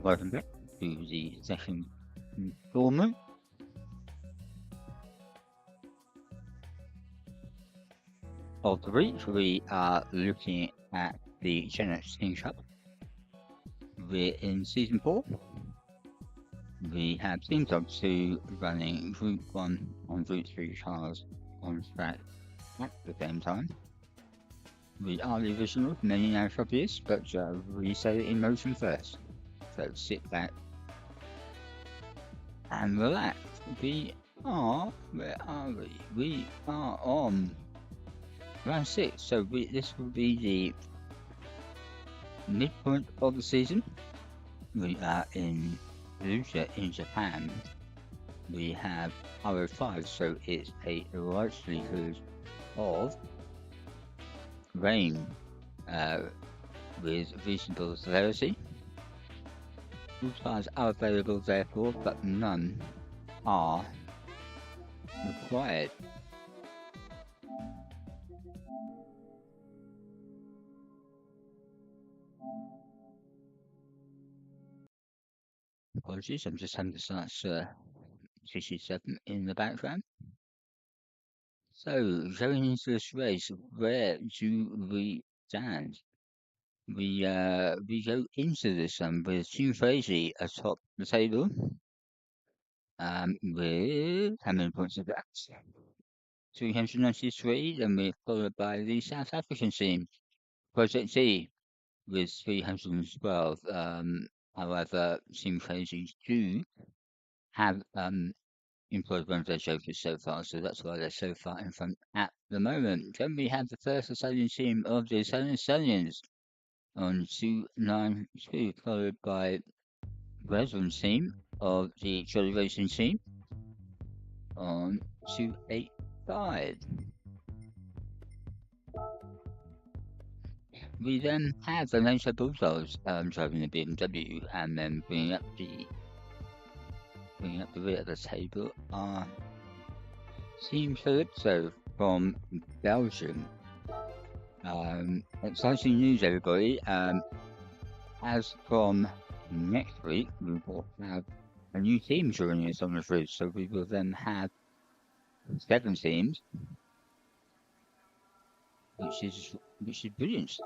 welcome back to the second installment of the week. We are looking at the Genex Team Cup. We're in Season 4. We have Team Top 2 running Group 1 and Group 3 cars on track at the same time. We are the original, many now obvious, but we say it in motion first. So sit back and relax. Where are we? We are on round 6, so this will be the midpoint of the season. We are in Suzuka in Japan. We have RO5, so it's a likelihood of rain with reasonable severity. All cars are available therefore, but none are required. Apologies, I'm just having to start 67 in the background. So, going into this race, where do we stand? We go into this one with Team Frazy atop the table. With how many points is that? 393. Then we're followed by the South African team, Project T, with 312. However, Team Frazy do have employed one of their jokers so far, so that's why they're so far in front at the moment. Then we have the first Australian team of the Australian Stallions on 292, followed by Brethren team of the Jolly Racing team on 285. We then have the Laser Bulldogs driving the BMW, and then bringing up the rear of the table are Team Calypso from Belgium. Exciting news, everybody. As from next week, we will have a new team joining us on the route, so we will then have 7 teams, which is brilliant.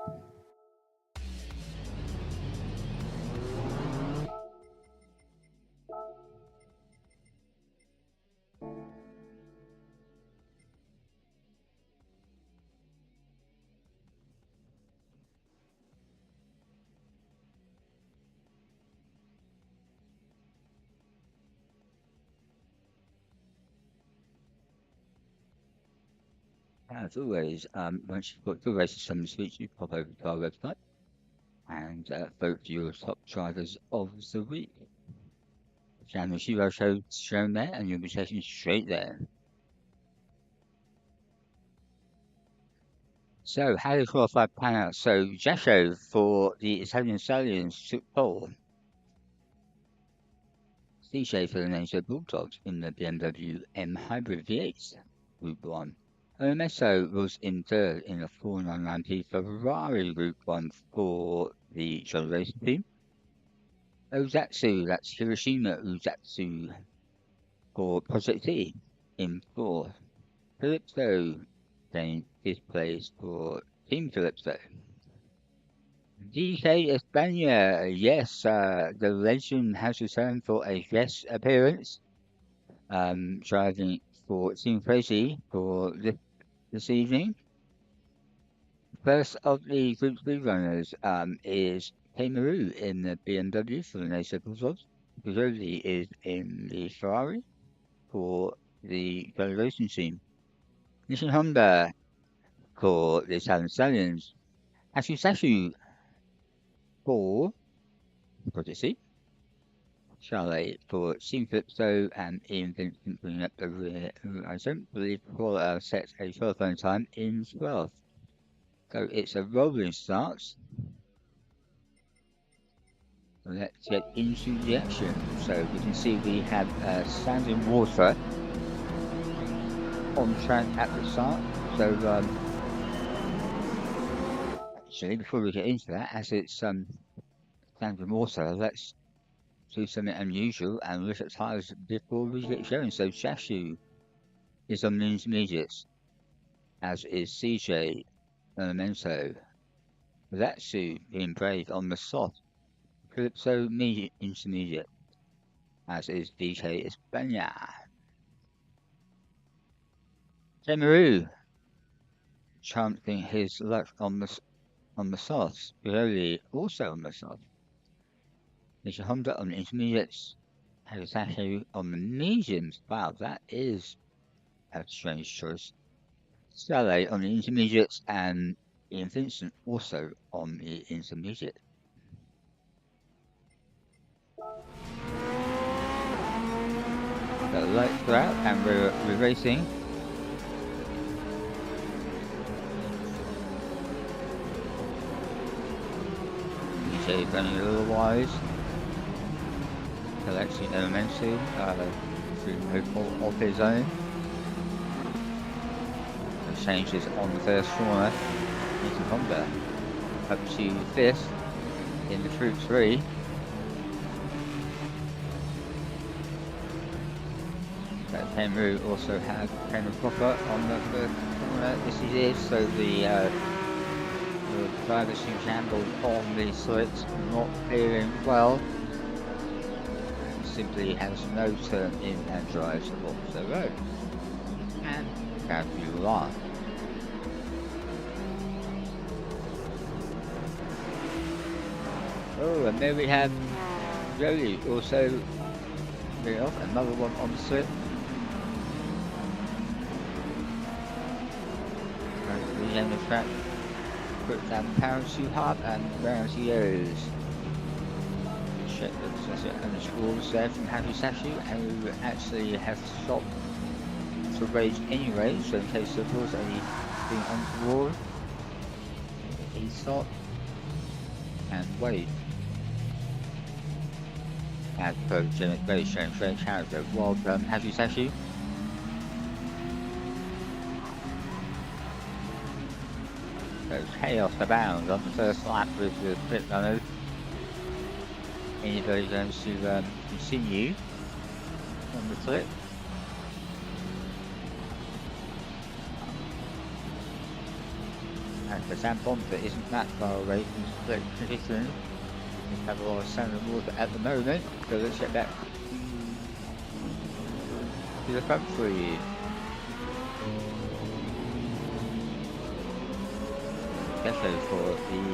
As always, once you've got the races from this week, you pop over to our website and vote for your top drivers of the week. Channel 0 shown there, and you'll be taken straight there. So, how did qualify pan out? So, Jasho for the Italian Stallions took pole. CJ for the Laser Bulldogs in the BMW M Hybrid V8 Group 1. Omesso was in third in the 499P Ferrari Group 1 for the Jolly Racing team. Ozatsu, that's Hiroshima Ozatsu for Project T in 4th. Calypso gained 5th place for Team Calypso. DK España, yes, the legend has returned for a guest appearance, driving for Team Frazy for this evening. First of the Group 3 runners is Maru in the BMW for the Laser Bulldogs. Pizzoli is in the Ferrari for the Jolly Racing team. Nissan Honda for the Italian Stallions. Sasu for Project C. Charlotte for Team Calypso, and Ian Vincent bringing up the rear. I don't believe Paul set a telephone time in 12th. So it's a rolling start. Let's get into the action. So we can see we have standing water on track at the start. So actually, before we get into that, as it's standing water, let's do something unusual and look at tires before we get going. So Shashu is on the intermediates, as is CJ Memento. Latsu being brave on the soft. Calypso intermediate, as is DJ España. Temaru chancing his luck on the softs. Pirelli also on the soft. There's a Honda on the intermediates. Hayasashi on the mediums. Wow, that is a strange choice. Saleh on the intermediates and Ian Vincent also on the intermediate. The lights are out and we're racing. DJ running a little wise. Collecting Elemental through no fault of his own. The changes on the first corner into Honda. Up to 5th in the Fruit 3. Penru also had Penru Copper on the first corner. This is it, so the drivers who handled on the slits not feeling well. Simply has no turn in and drives off the road. And down you are. Oh, and there we have Jolie also going off, another one on the slip. The end of the track, put down the power too hard and round he goes. Check the scores there from Hayasashi, who actually has stopped to race anyway, so in case there was anything untoward, he stopped and wait. As per Jimmy very strange character. Well done, Hayasashi. There's chaos abound on the first lap with the pit runners. Anybody going to continue on the slip? And the San Bonta isn't that far away from split position. We have a lot of sand and water at the moment, so let's get back to the front for you. Especially for the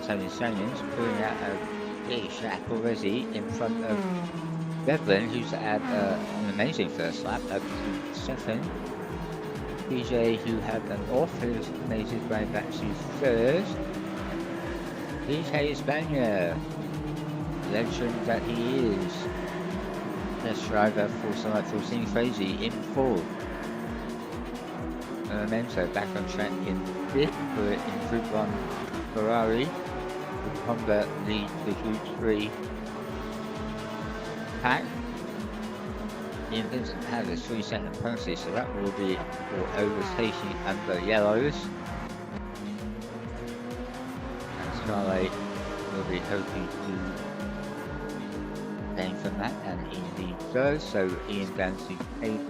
Tony Sanions pulling out a big shack already in front of Devlin, who's had an amazing first lap up to 2nd. DJ, who had an off, has made his way back to 3rd. DJ España, legend that he is. Test driver for Summer 14 Crazy in 4th. Memento back on track in 5th for in Group 1 Ferrari. Honda leads the Group 3 pack. Ian Vincent had a 3-second penalty, so that will be for overtaking under yellows. And Scarlett will be hoping to gain from that, and indeed does. So Ian down to 8th.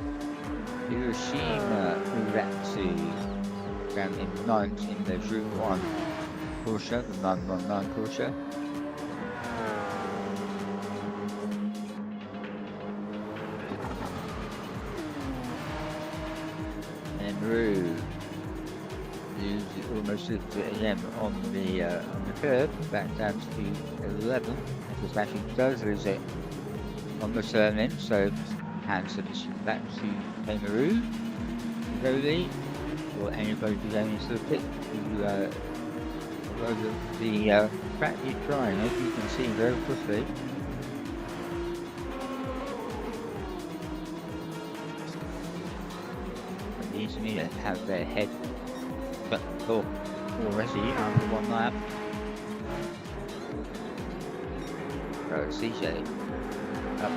Hiroshima moved back to down in 9th in the Group 1 Porsche, the 919 Porsche. And Rue almost to AM on the curve, back down to 11. As actually does lose it on the surname, so hands it back to Temaru, Rowley, or anybody going into the pit to the track he's trying, as you can see very quickly. But these meters have their head cut off already after one lap. So CJ up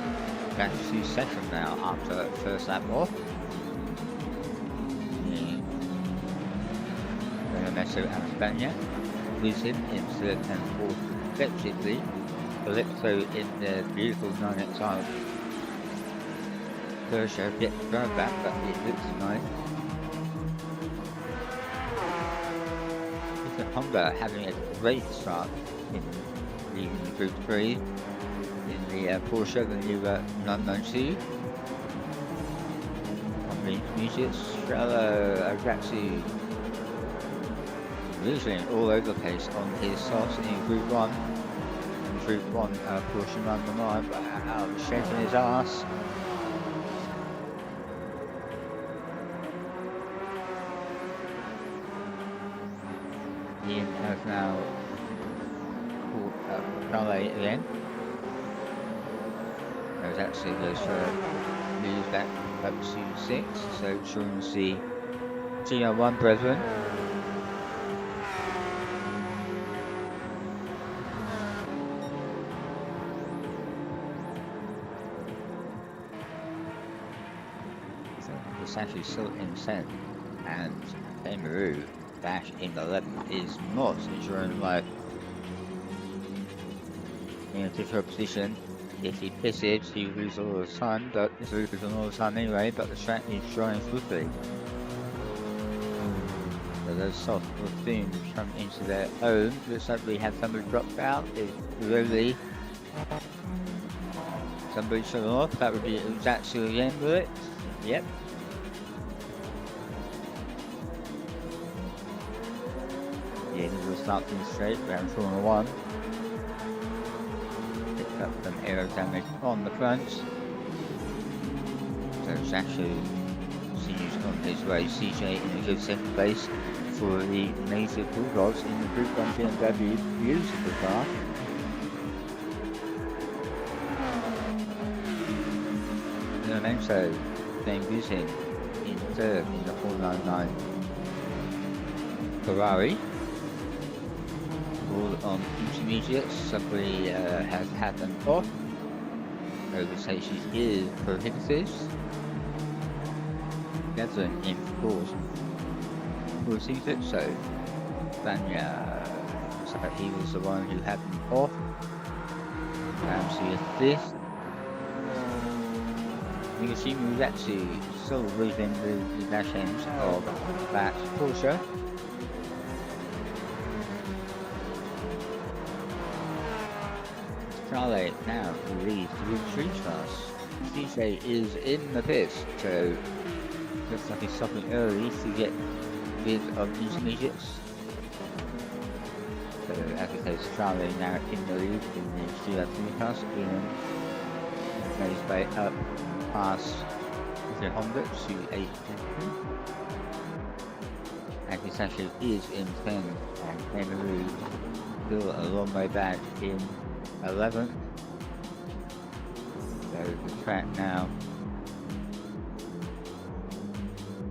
back to 2nd now after first lap off. Meso and España. with him in third and fourth respectively. Calypso in the beautiful 9XR Porsche gets drive back, but it looks nice. With Honda having a great start in leading Group 3 in the Porsche, the new 992. On the intermediates, Strello Agatsu losing all over the place on his softs in Group 1. In Group 1, Porsche 919, but shaking his ass. Ian has now caught up Charlie again. There's actually goes for moves back up to 6, so joins the GR1 brethren. So it's actually still in 10th, and Emeru back in 11th is not ensuring life in a difficult position. If he pisses, he loses all the time, but he's losing all the time anyway, but the track is drying swiftly. So those soft platoons come into their own. Looks like we have somebody dropped out. It's really somebody shut off. That would be Uzatsu again, will it? Yep. Yeah, we'll start things straight. Round Formula 1. Picked up some aero damage on the front. So Zashu continues on his way. CJ in a good second place for the Native Bulldogs in the Group 1 BMW. Beautiful car. Memento, James Busing in third in the 499 Ferrari. All on intermediates, somebody has had them off. Overstation is prohibited. Devlin in fourth. We'll see it, so Vanya, so he was the one who had them off. Ramsey is fifth. You can see we've actually still losing the dash ends of that Porsche. Charlie now leads the Group 3 class. CJ is in the pits, so looks like he's stopping early to get rid of intermediates. So as it says, Charlie now in the lead in the GR3 class. Ian made his way up past the Honda to 8. And he actually is in 10, and Emeru still a long way back in 11th. So the track now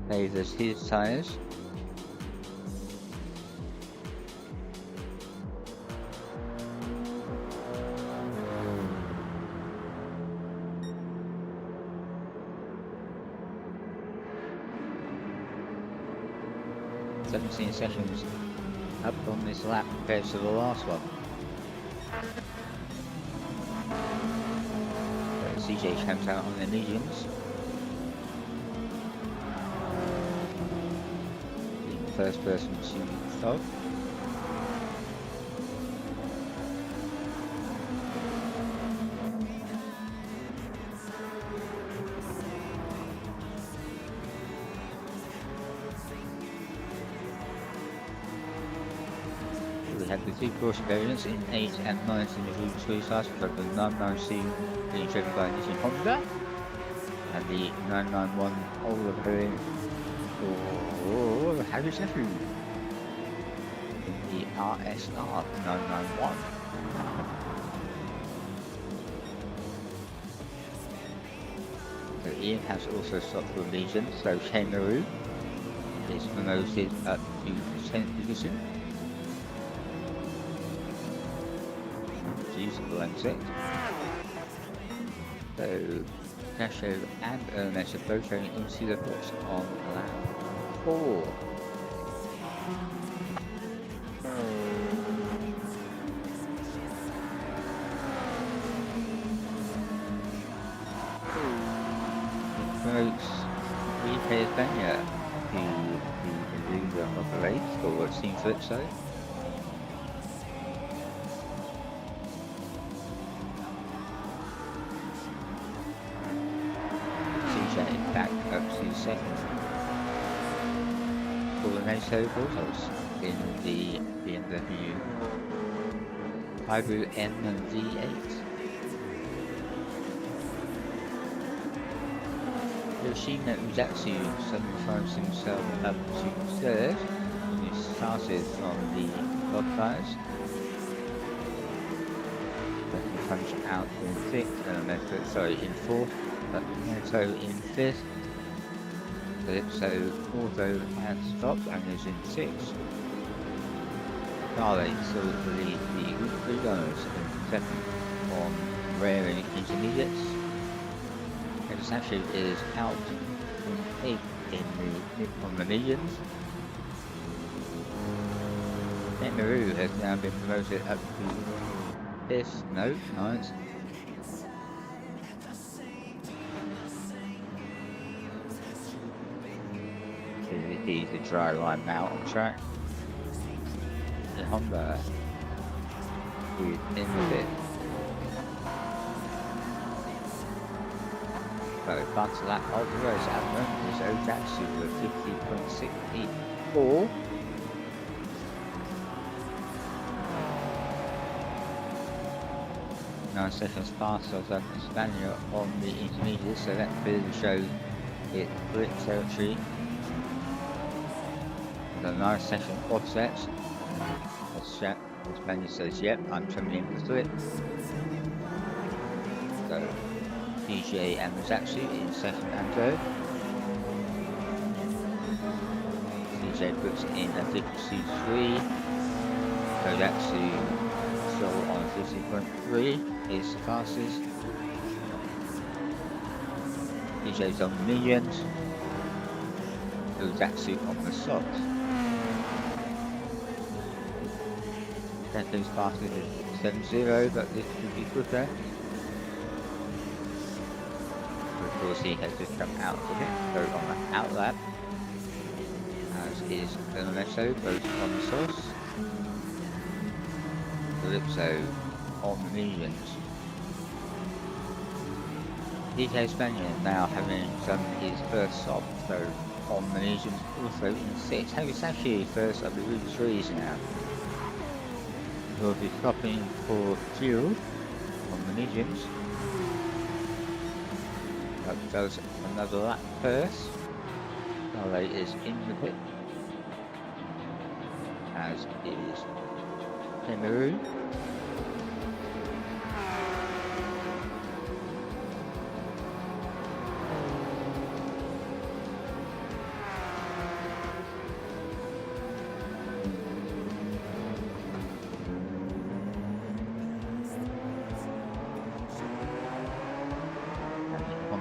favours his tyres. Seconds up on this lap compared to the last one. So CJ comes out on the mediums. Being the first person to stop. We have the two Porsche variants in 8 and 9 in the Group 3 class. We've got the 992 being driven by Nissan Honda, and the 991 older variant for Harry Sheffield in the RSR 991. So Ian has also stopped for a reason, so Kangaroo is promoted up to the 10th position. Usable exit. So Casho and Ernest are both going into the pits on lap 4. promotes Enrique Peña to the leader of the race for Team Flipside. CJ back up to second. For the next photos in the BMW Hybrid N and V8. Yoshina Uzatsu finds himself up to third. He started from the top tires. But he comes out in fifth, in fourth, but Neto in fifth. So Auto has stopped and is in sixth. Charlie still lead the Group 3 guys in second on rare intermediates. Sashi is out in eighth on the mediums. Maru has now been promoted up to fifth, ninth. He's the dry line now on track. The Honda is in the pit. So fast lap of the race at the moment is Ojatsu with 50.64. Nine seconds faster than Spaniard on the intermediate, so that clearly shows it split territory. The 9 second offset. The Spaniard says, yep, I'm coming in for split. So DJ and Ozatsu in second and third. DJ puts in a 52.3. Ozatsu still on 50.3 is the fastest. DJ's on the mediums. Ozatsu on the softs. Seconds fastest is 7.0, but this could be quicker. Of course, he has just come out of it, so on the out lap, as is Leto, both on the sauce. Calypso on the mediums. DJ Spaniard now having done his first stop, so on the mediums, also in sixth. Hagisashi first of the Route 3s now. He'll be stopping for fuel on the mediums. That does another lap first. Charlie is in the pit, as is Cameroon.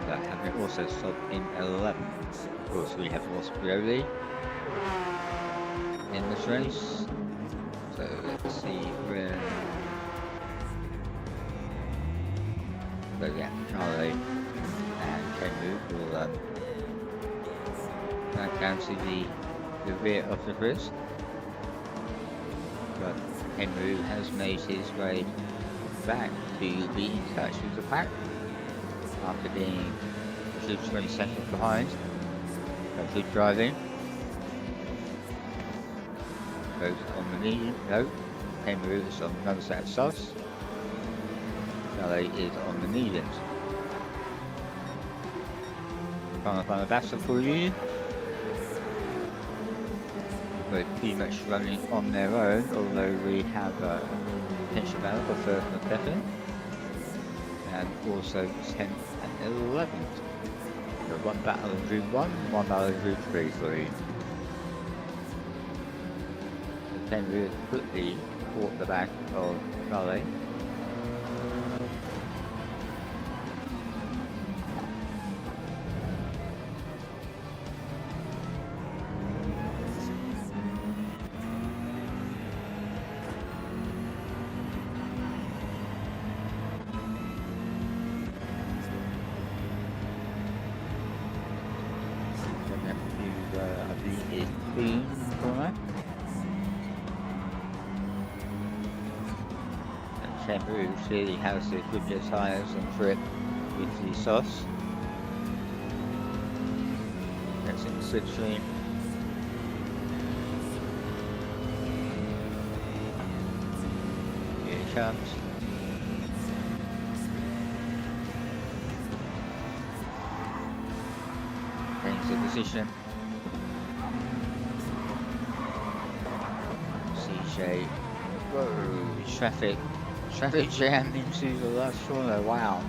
Having also stopped in 11th. Of course, we have lost Brioli in this race. So let's see where. So yeah, Charlie and Kenmu will back down to the rear of the grid. But Kenmu has made his way back to be in touch with the pack after being 20 seconds behind. Good driving. Goes on the medium. No. Kenmu is on another set of softs. Charlie is on the mediums. Trying to find a battle for you. They're pretty much running on their own, although we have a potential battle for first and second. And also 10th and 11th. So one battle in Route 1, one battle in Route 3 for you. The Kenmu quickly caught the back of Charlie. speed corner. And Kangaroo clearly has the quicker tyres and grip with the softs. That's in the slipstream. Here he comes. Gains the position. CJ. Whoa, traffic jam into the last corner. Wow.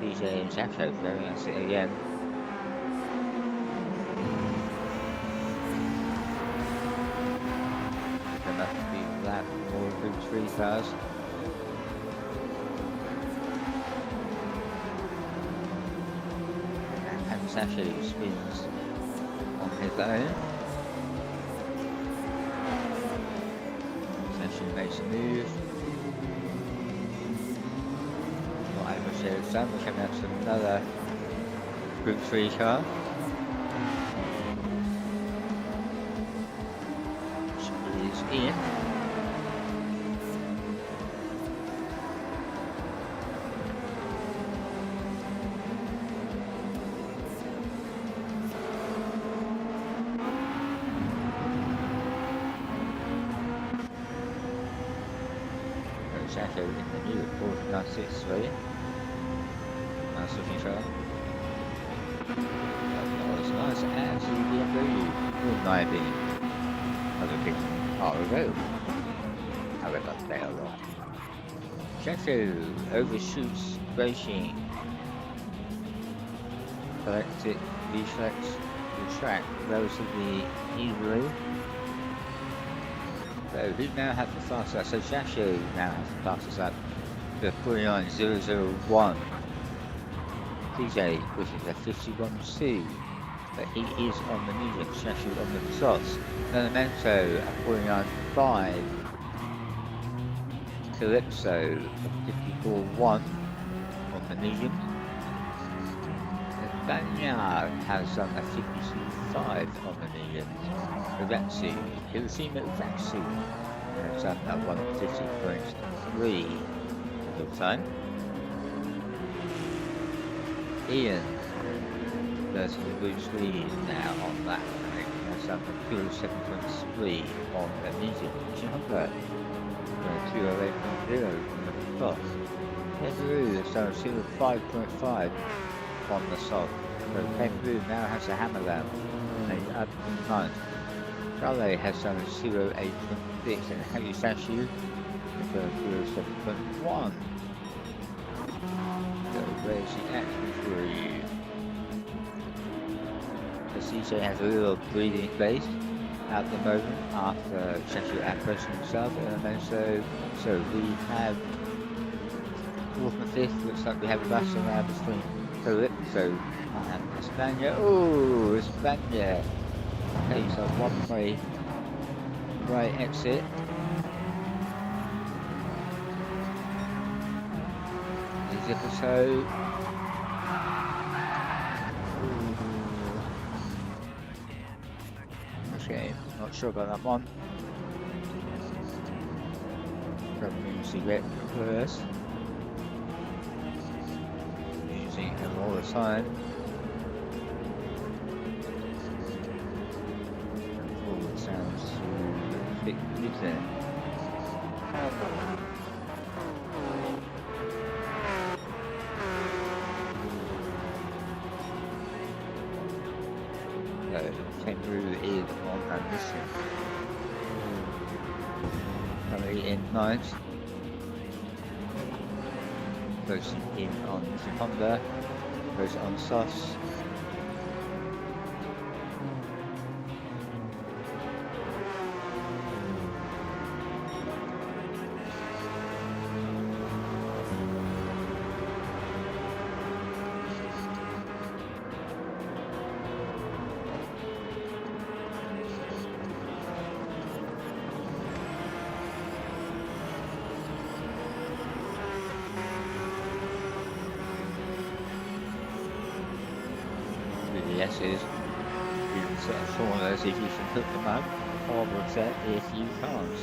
DJ and Jacko very nice again. There must be that more Group 3 cars. And Sasha spins on his own. Sasha makes a move. We're coming up to another Group 3 car. Which is Ian. Shadow in the new 4963. Nice looking car. That was nice as the BMW will might be other big RO. However, they are wrong. Shadow overshoots braking. Collected reflex the track relatively easily. So who now has the fastest lap? So Shashu now has the fastest lap. The 49.001. DJ pushes a 51.2. But he is on the medium, Shashu on the sots. Elemento at 49.5. Calypso 54.1 on the medium. Banya has a 52.5 on the medium. Uratsu, Hiroshima Uratsu has a 150.3 full time. Ian versus Bruce Lee now on that. Has a 207.3 on the medium. Suzuka 208.0 on the top. Kangaroo has done 5.5 on the soft. So Kangaroo now has a hammer down. And up in ninth. Charlie has done 08.6 and Heavy Sashu has 07.1. So where's the action for you? The CJ has a little breathing space at the moment after Sashu outpressing himself, and so we have 4th and 5th. Looks like we have a battle now between Calypso and Espana. Oh, Espana takes a one-way right exit. Is it so? Okay, not sure about that one. Grabbing a cigarette first. Using him all the time. Forward sounds to pick this in. Kangaroo is on that mission. Currently in ninth. Closing in on Honda, goes on Sauce. The S's in sort of corners, if you can hook them up, horrible set if you can't.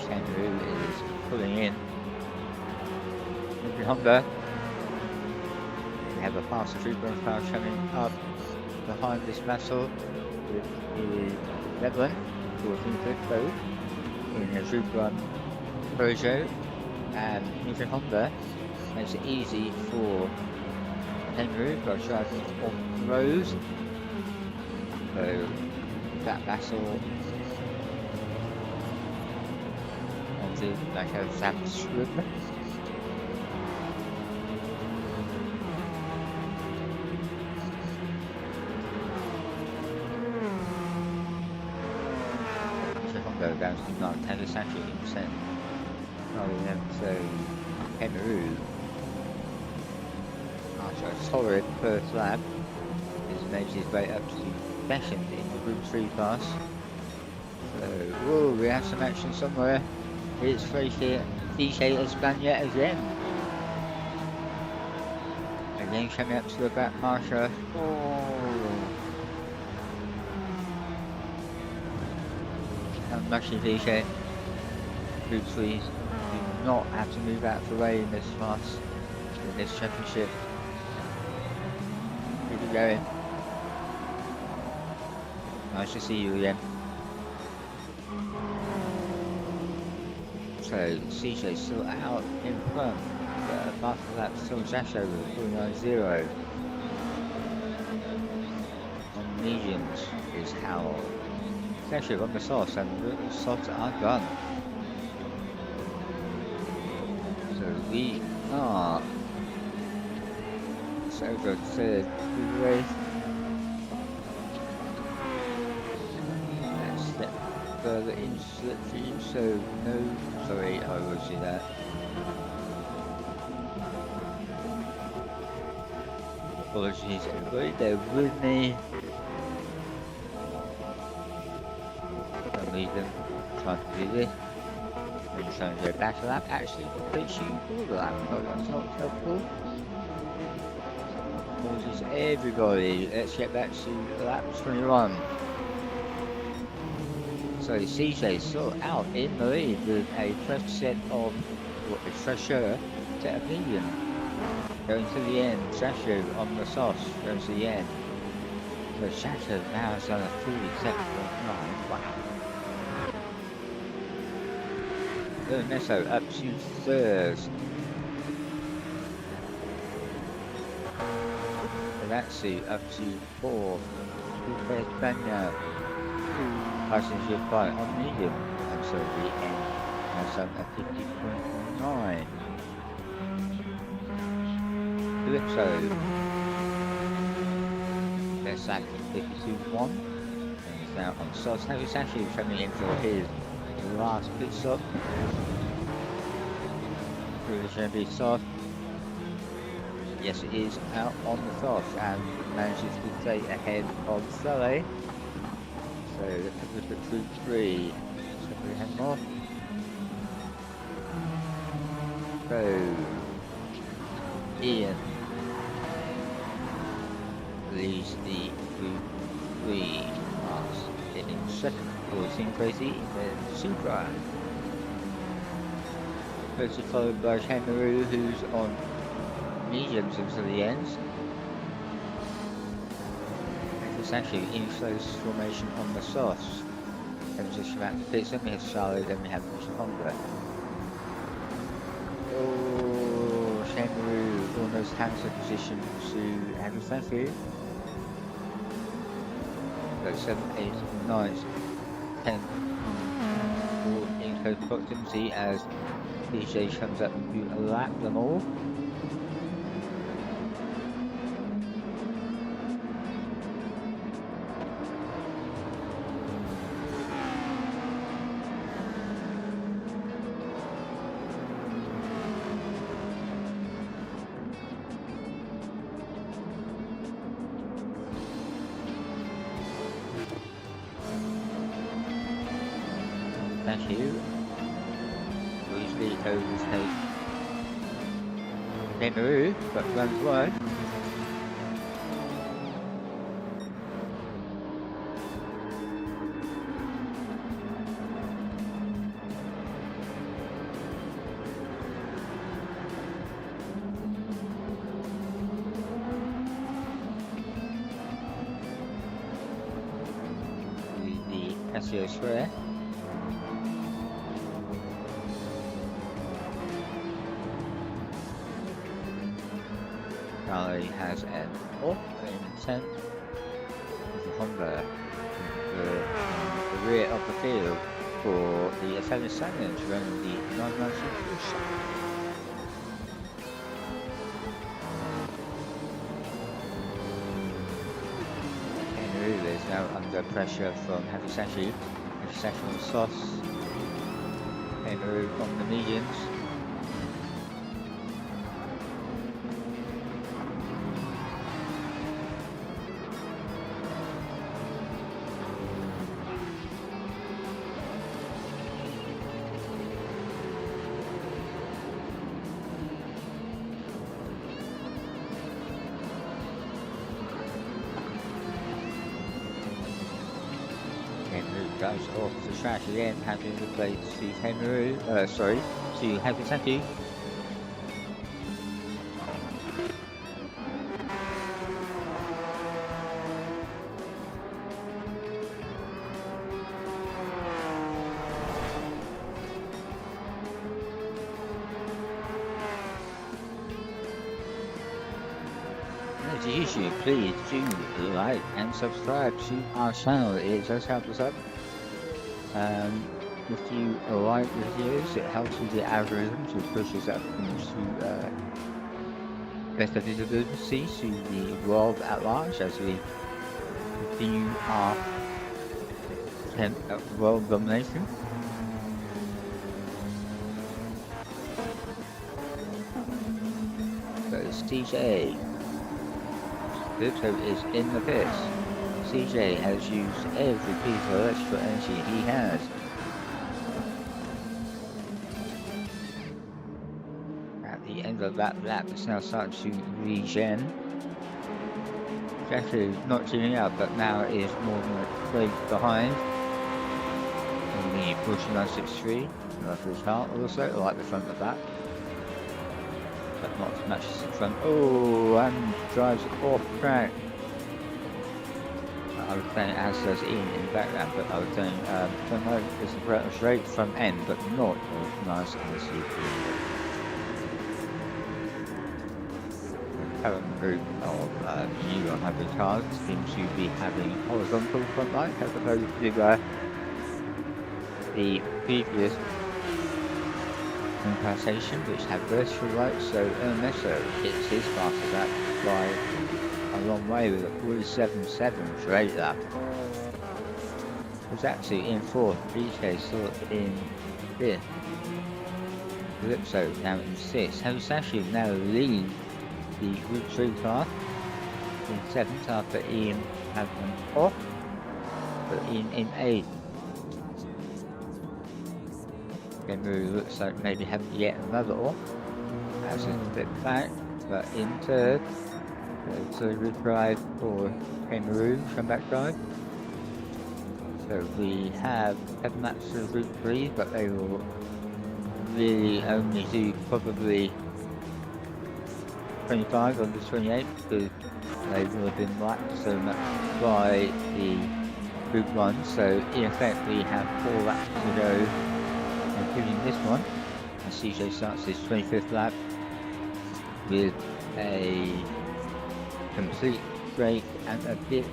Kangaroo is pulling in. Moving Honda. We have a faster Suzuka car coming up behind this vessel with the Devlin, 14-foot boat in a Suzuka Peugeot, and moving Honda makes it easy for Kangaroo by driving off the road. So that vessel onto like a sand strip. Honda down to 9 is actually percent. So Kangaroo, after a solid first lap, has made his way up to second in the Group 3 class. So, whoa, we have some action somewhere. It's DJ Espana again. Again coming up to the back marker. Unlucky DJ. Group 3s do not have to move out of the way in this class, in this championship. Keep it going. Nice to see you again. So CJ still out in front, but apart from that, still Jasho with 490. On mediums is Howell. Jasho on the sauce, and the sauce are done. So we are so good third race. Let's step further into the team, so no, sorry, I will see that. Apologies everybody, they're with me. Don't leave them trying to do this. I'm trying to go back to lap, actually completes you for the lap, but that's not helpful. Apologies everybody, let's get back to lap 21. So CJ still out in the lead with a fresh set of, a fresher set of medium. Going to the end, Sasha on the sauce, goes to the end. So Sasha now has done a 47.9, wow. Meso up to third. So that's it, up to fourth. Espana. Passenger flight on medium, and so the end has done a 50.9. Calypso, that's actually 52.1, and he's now on sauce. Now he's actually coming in for his last pit stop. It's going to be sauce. Yes, it is out on the sauce and manages to stay ahead of Sully. So let's look at Group 3. So we have more. So Ian leads the Group 3 class in second. Team Crazy in the Supra. Closely followed by Kangaroo, who's on mediums until the end. It's actually in close formation on the sauce. Then just about the pits, then we have Charlie, then we have Honda. Oh, Kangaroo almost hands the position to Andrew Stanfield. So 7, 8, 9. 10 or in close proximity as DJ comes up to lap them all. Thank you. Usually overtake Kangaroo, but runs wide. The Casio Square. Charlie has an off in 10th with Honda the rear of the field for the Italian Stallions running the 996. Kangaroo is now under pressure from Havisashi. Havisashi on the softs. Kangaroo on the mediums. Goes off the track again, handing the plate to Kangaroo, to Havisaki. As usual, please do like and subscribe to our channel, it does help us up. If you like the videos, it helps with the algorithm to push us up into better visibility to the world at large as we continue our attempt at world domination. So it's CJ. Suzuka is in the pits. CJ has used every piece of electrical energy he has. At the end of that lap, it's now starting to regen. Jackie not tuning up, but now is more than a plate behind. Only 49.63. Like the chart also, like the front of that. But not as much as the front. Oh, and drives off track. I was saying as does Ian in the background, but I was saying it's a straight front end, but not as nice as you can. The current group of new 100 cars seem to be having horizontal front lights as opposed to the previous compensation which had vertical lights, so Ernesto hits his fastest lap by a long way with a 47.7 straight lap. Was actually in 4th, BK still in 5th. Calypso now in 6th. Havisashi now leads the Group 3 car in 7th after Ian had an off, but Ian in 8th. Kangaroo looks like maybe having yet another off. That's a bit back, but in 3rd. So good drive for Kangaroo, comeback drive. So we have 7 laps of Route 3, but they will really only do probably 25 on the 28 because they will have been lapped so much by the Group 1. So in effect we have 4 laps to go, including this one. And CJ starts his 25th lap with a complete break and a bit in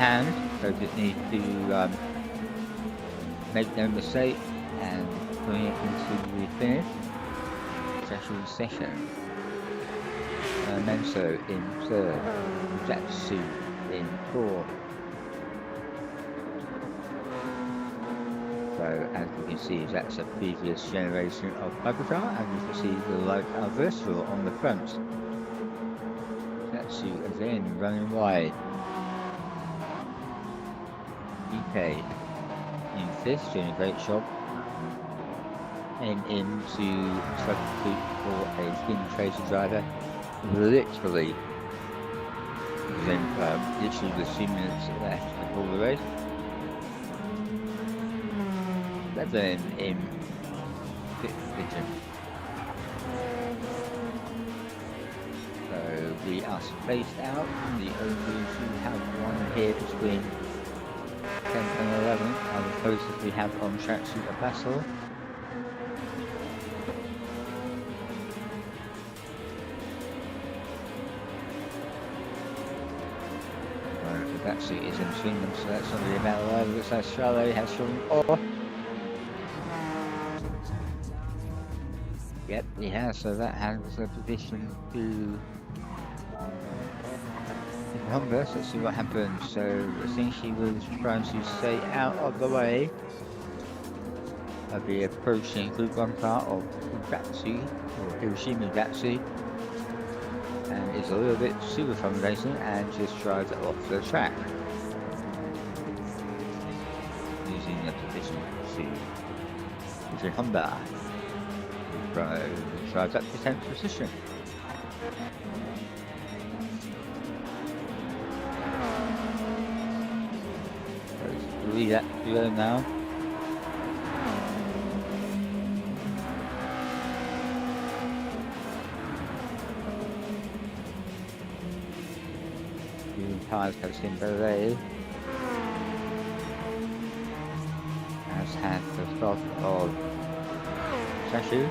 hand, so just need to make no mistake and bring it into the finish. Special session. Menso in third, Jatsu in fourth. So as you can see, that's a previous generation of Bugger, and you can see the light are versatile on the front. Jatsu again running wide. DK in fifth, doing a great job. And into substitute for a skin tracer driver. Literally, then literally with 2 minutes left before the race. 11 in fifth position. So we are spaced out. The only two have one here between 10th and 11th, are the closest we have on tracksuit of Basel. That suit is in between them, so that's only the amount of level. Looks like Charlotte has shown off. Yep, he has, so that has a position to Honda. So let's see what happens. So I think she was trying to stay out of the way of the approaching Group 1 car of Gatsu, or Hiroshima Gatsu. And is a little bit super accommodating and just drives it off the track. Using the position to Honda. Drives up to 10th position. So lead that duo now. Tires posting Belay has had the start of Sashu.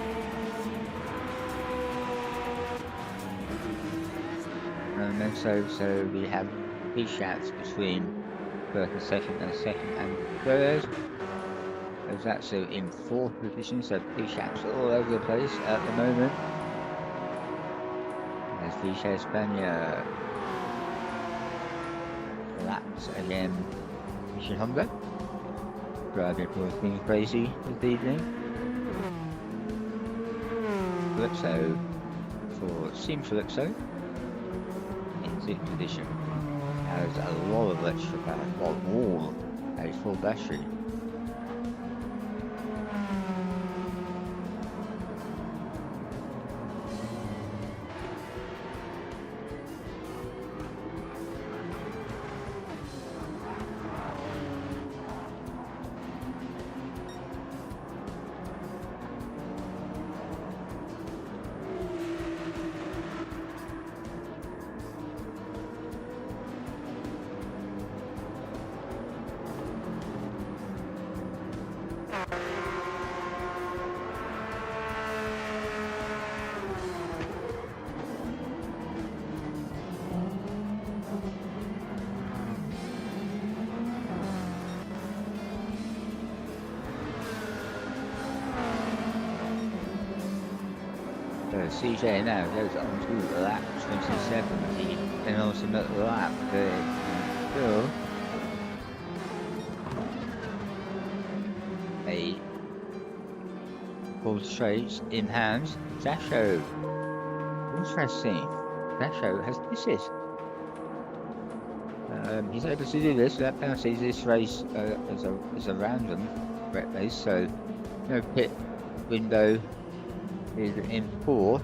And then so we have big shouts between first and second and third. There's that so in fourth position, so big shouts all over the place at the moment. There's Vishay Spania. Laps again, Mission Honda. Driving for being crazy this evening. Calypso for Team Calypso in 6th position. Has a lot of electric power, all a full battery. CJ now goes on to lap 27, the penultimate lap there. Still a full straight in hand. Zasho, interesting. Zasho has misses. He's able to do this without penalties. This race is a random race, so no pit window is in 4.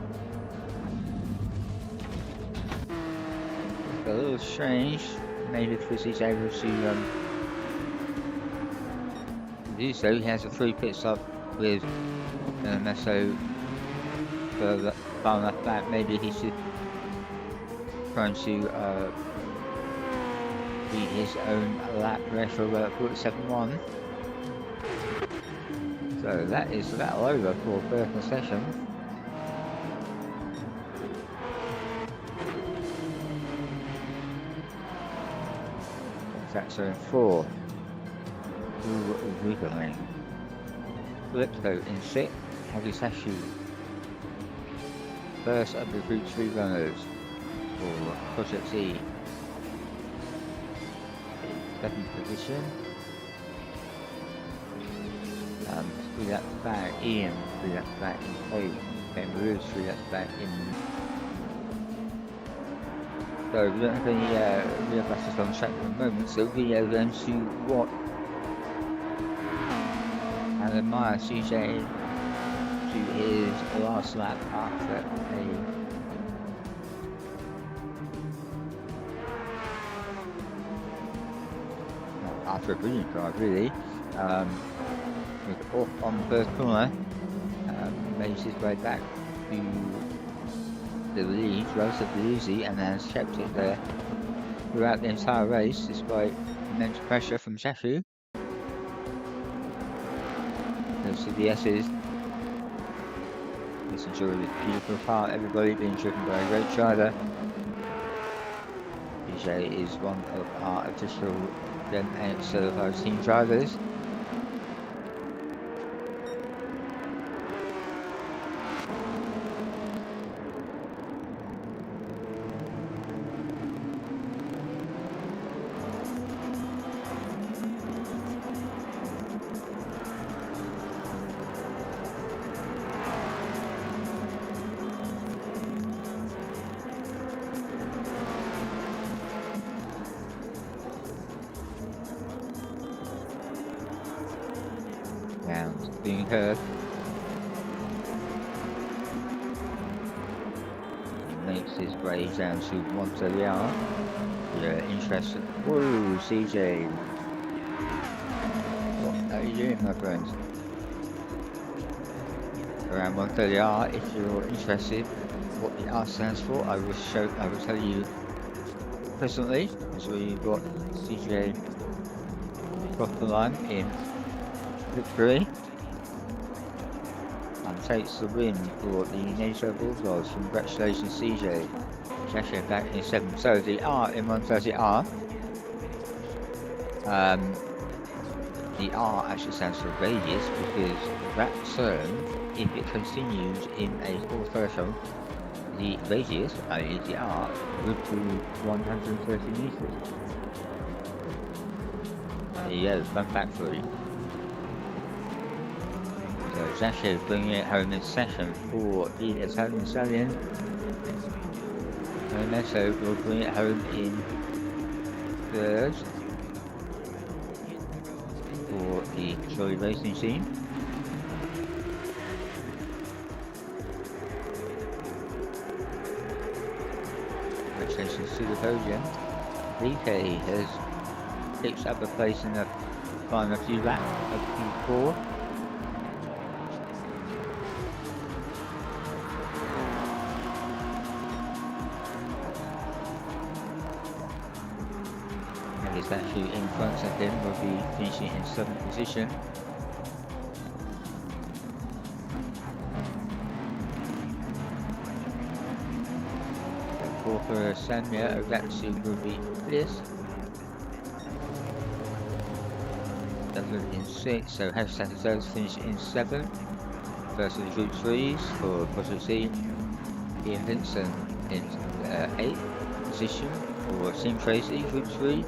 It's a little strange, maybe because he's able to do so. He has a 3 pit stop with Meso further far enough back. Maybe he should try to beat his own lap record of 47.1. So that is that over for first session. Track zone 4, Suzuka. Calypso in 6th, Hagisashi, first of the Group 3 runners for Project Z in 7th position. 3 laps back, Ian, 3 laps back in 8th, Kangaroos, 3 laps back in. So we don't have any real buses on track at the moment, so we are going to watch and admire CJ to his last lap after a brilliant drive, really. With off on the first corner, makes his way back to the lead relatively easy and has kept it there throughout the entire race despite immense pressure from Shashu. Those CBS's. Let's enjoy this beautiful car, everybody being driven by a great driver. DJ is one of our official Gen 8 certified team drivers. Sounds being heard. He makes his way down to 130R. You're interested. Whoa, CJ. What are you doing, my friend? Around 130R, if you're interested, what the R stands for, I will tell you presently, as we've got CJ across the line in victory and takes the win for the NATO Bulldogs. Congratulations, CJ. Shashu back in 7th. So the R in 130R, the R actually stands for radius because that turn, if it continues in a full threshold, the radius, i.e. the R, would be 130 meters. There you go, fun fact for you. So Shashu bringing it home in session for the Italian Stallion. Meso will bring it home in 3rd for the Troy Racing team. Congratulations to the podium. DK has picked up a place in the final few laps of Q4. Is actually in front of him, will be finishing in 7th position. For Sanya, Ogatsu will be this. 7th in 6th, so Hashtag does finish in 7th. First of the Group 3s for Project Z. Ian Vincent in 8th position for Team Tracy, Group 3.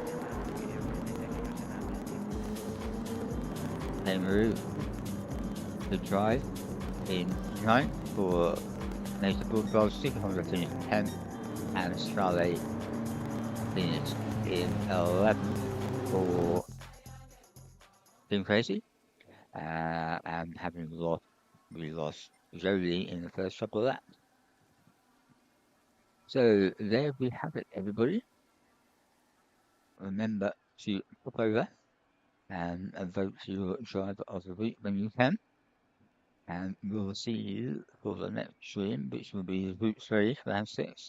Kangaroo, the drive in 9th for NATO Bulldogs, Super Honda finished 10th, and Strale finished in 11th for Team Crazy, and we lost Jolie in the first couple of laps. So there we have it, everybody. Remember to pop over and vote for your driver of the week when you can. And we'll see you for the next stream, which will be Route 3 round 6.